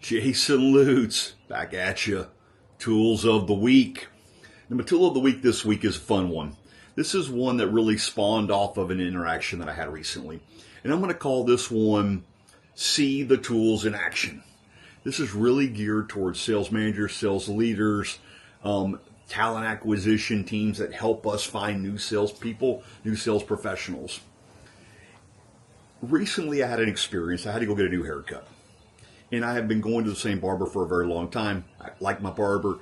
Jason Lutz, back at you. Tools of the week. Now, my tool of the week this week is a fun one. This is one that really spawned off of an interaction that I had recently. And I'm going to call this one See the Tools in Action. This is really geared towards sales managers, sales leaders, talent acquisition teams that help us find new salespeople, new sales professionals. Recently, I had an experience. I had to go get a new haircut. And I have been going to the same barber for a very long time. I like my barber,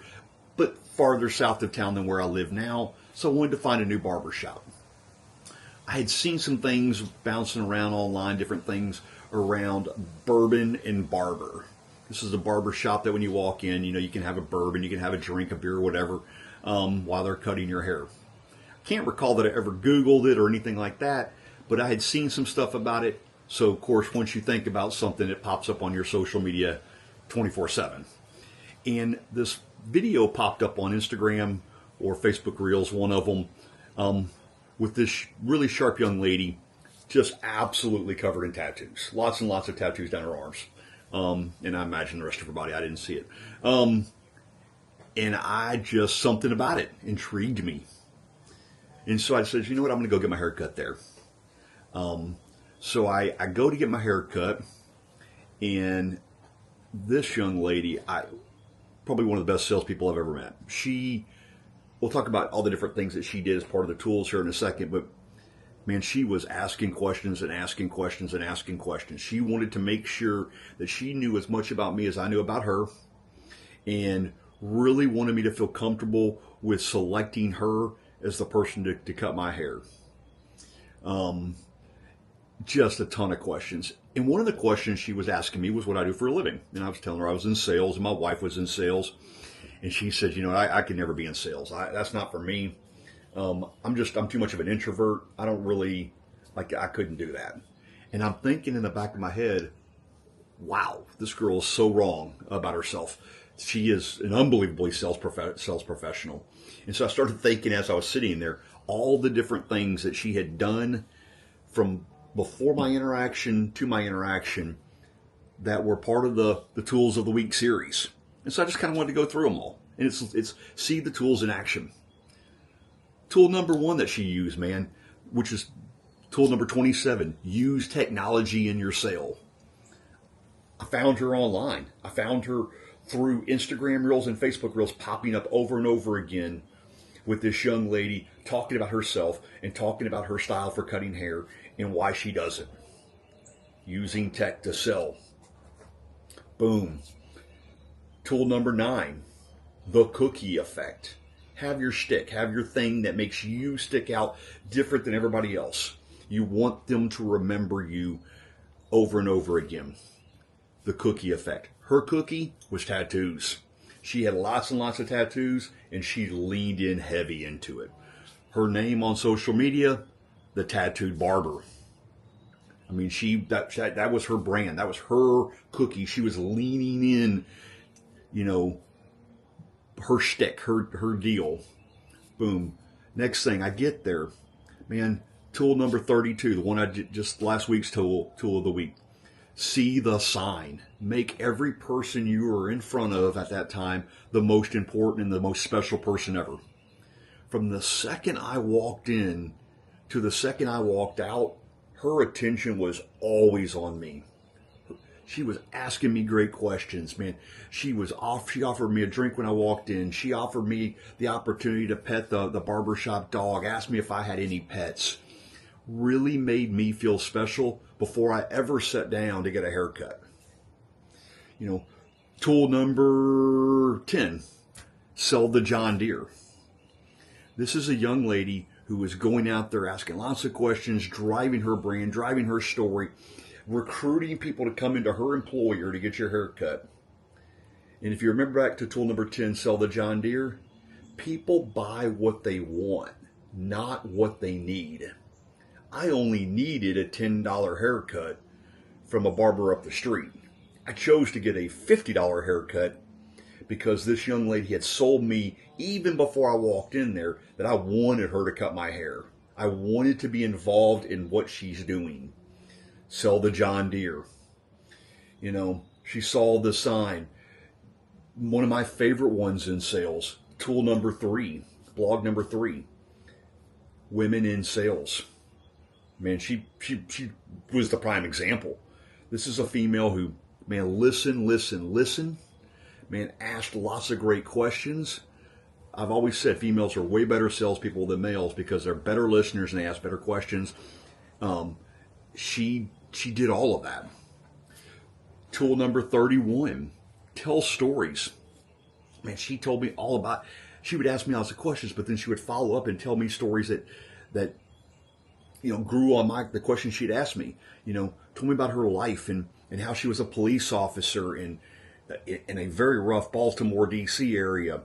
but farther south of town than where I live now, so I wanted to find a new barber shop. I had seen some things bouncing around online, different things around bourbon and barber. This is a barber shop that when you walk in, you can have a bourbon, you can have a drink, a beer, whatever, while they're cutting your hair. I can't recall that I ever Googled it or anything like that, but I had seen some stuff about it. So, of course, once you think about something, it pops up on your social media 24/7. And this video popped up on Instagram or Facebook Reels, one of them, with this really sharp young lady, just absolutely covered in tattoos. Lots and lots of tattoos down her arms. And I imagine the rest of her body. I didn't see it. And something about it intrigued me. And so I said, you know what, I'm going to go get my hair cut there. So I go to get my hair cut, and this young lady, probably one of the best salespeople I've ever met. We'll talk about all the different things that she did as part of the tools here in a second, but man, she was asking questions and asking questions and asking questions. She wanted to make sure that she knew as much about me as I knew about her, and really wanted me to feel comfortable with selecting her as the person to cut my hair. Just a ton of questions. And one of the questions she was asking me was what I do for a living. And I was telling her I was in sales, and my wife was in sales. And she said, I could never be in sales. That's not for me. I'm too much of an introvert. I couldn't do that. And I'm thinking in the back of my head, wow, this girl is so wrong about herself. She is an unbelievably sales professional. And so I started thinking as I was sitting there, all the different things that she had done from before my interaction to my interaction that were part of the Tools of the Week series. And so I just kind of wanted to go through them all. And it's see the tools in action. Tool number 1 that she used, man, which is tool number 27, use technology in your sale. I found her online. I found her through Instagram Reels and Facebook Reels popping up over and over again with this young lady talking about herself and talking about her style for cutting hair and why she does it. Using tech to sell. Boom. Tool number 9, the cookie effect. Have your shtick, have your thing that makes you stick out different than everybody else. You want them to remember you over and over again. The cookie effect. Her cookie was tattoos. She had lots and lots of tattoos, and she leaned in heavy into it. Her name on social media, the Tattooed Barber. I mean, that was her brand. That was her cookie. She was leaning in, her shtick, her deal. Boom. Next thing, I get there. Man, tool number 32, the one I just last week's tool of the week. See the sign. Make every person you are in front of at that time the most important and the most special person ever. From the second I walked in to the second I walked out, her attention was always on me. She was asking me great questions, man. She offered me a drink when I walked in. She offered me the opportunity to pet the barbershop dog, asked me if I had any pets. Really made me feel special before I ever sat down to get a haircut. Tool number 10, sell the John Deere. This is a young lady who was going out there asking lots of questions, driving her brand, driving her story, recruiting people to come into her employer to get your hair cut. And if you remember back to tool number 10, sell the John Deere, people buy what they want, not what they need. I only needed a $10 haircut from a barber up the street. I chose to get a $50 haircut because this young lady had sold me, even before I walked in there, that I wanted her to cut my hair. I wanted to be involved in what she's doing. Sell the John Deere. She saw the sign. One of my favorite ones in sales, tool number 3, blog number 3, women in sales. Man, she was the prime example. This is a female who, man, listen, man, asked lots of great questions. I've always said females are way better salespeople than males because they're better listeners and they ask better questions. She did all of that. Tool number 31, tell stories. Man, she told me all about, she would ask me lots of questions, but then she would follow up and tell me stories that grew on the questions she'd asked me. Told me about her life and how she was a police officer in a very rough Baltimore, D.C. area,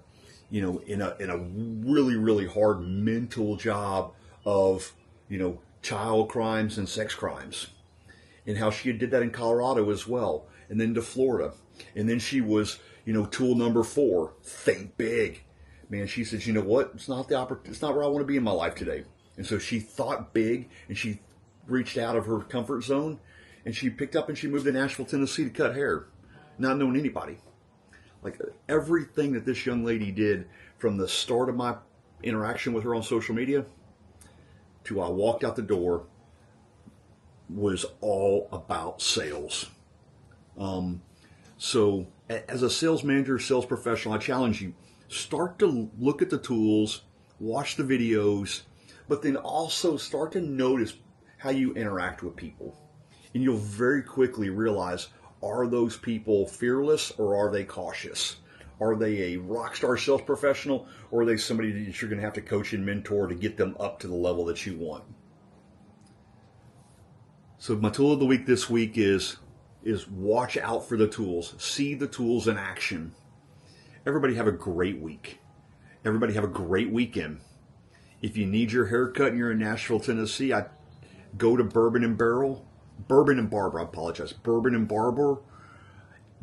in a really, really hard mental job of, child crimes and sex crimes, and how she did that in Colorado as well, and then to Florida. And then she was, tool number 4, think big. Man, she says, you know what? It's not where I want to be in my life today. And so she thought big, and she reached out of her comfort zone, and she picked up and she moved to Nashville, Tennessee to cut hair, not knowing anybody. Like everything that this young lady did from the start of my interaction with her on social media to I walked out the door was all about sales. So as a sales manager, sales professional, I challenge you, start to look at the tools, watch the videos, but then also start to notice how you interact with people. And you'll very quickly realize, are those people fearless or are they cautious? Are they a rock star sales professional or are they somebody that you're going to have to coach and mentor to get them up to the level that you want? So my tool of the week this week is watch out for the tools. See the tools in action. Everybody have a great week. Everybody have a great weekend. If you need your hair cut and you're in Nashville, Tennessee, I go to Bourbon and Barber.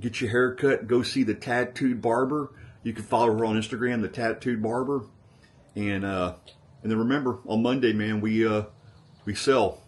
Get your hair cut. Go see the Tattooed Barber. You can follow her on Instagram, the Tattooed Barber. And then remember, on Monday, man, we sell.